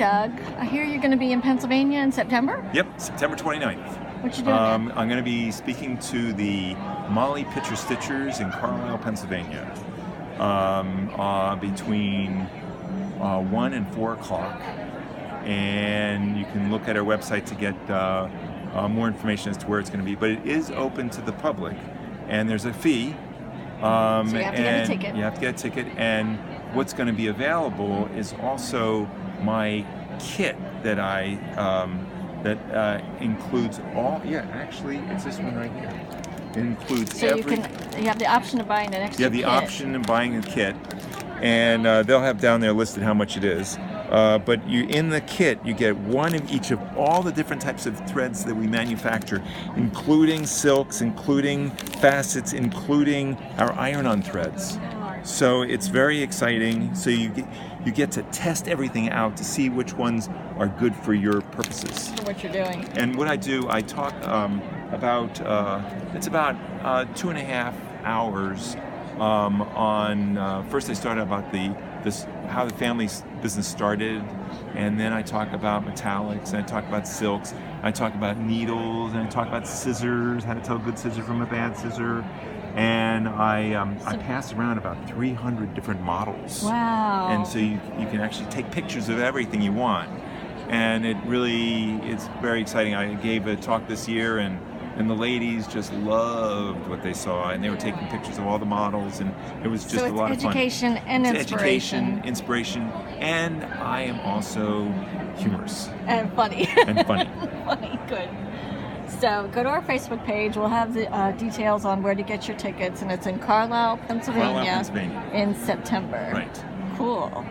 Doug. I hear you're going to be in Pennsylvania in September? Yep, September 29th. What you doing? I'm going to be speaking to the Molly Pitcher Stitchers in Carlisle, Pennsylvania, between 1 and 4 o'clock. And you can look at our website to get more information as to where it's going to be. But it is open to the public, and there's a fee. So you have to get a ticket. You have to get a ticket, and what's going to be available is also my kit that includes all. Yeah, actually, it's this one right here. It includes so you have the option of buying an extra kit. You have the option of buying a kit, and they'll have down there listed how much it is. But in the kit, you get one of each of all the different types of threads that we manufacture, including silks, including facets, including our iron-on threads. So it's very exciting. So you get to test everything out to see which ones are good for your purposes. For what you're doing. And what I do, I talk about 2.5 hours on. First, I started about how the family business started, and then I talk about metallics, and I talk about silks, I talk about needles, and I talk about scissors, how to tell a good scissor from a bad scissor, and I pass around about 300 different models. Wow! And so you can actually take pictures of everything you want, and it's very exciting. I gave a talk this year, and the ladies just loved what they saw, and they were taking pictures of all the models, and it was just a lot of fun. Education and inspiration. Education, inspiration, and I am also humorous. And funny. And funny. Funny, good. So go to our Facebook page. We'll have the details on where to get your tickets, and it's in Carlisle, Pennsylvania. In September. Right. Cool.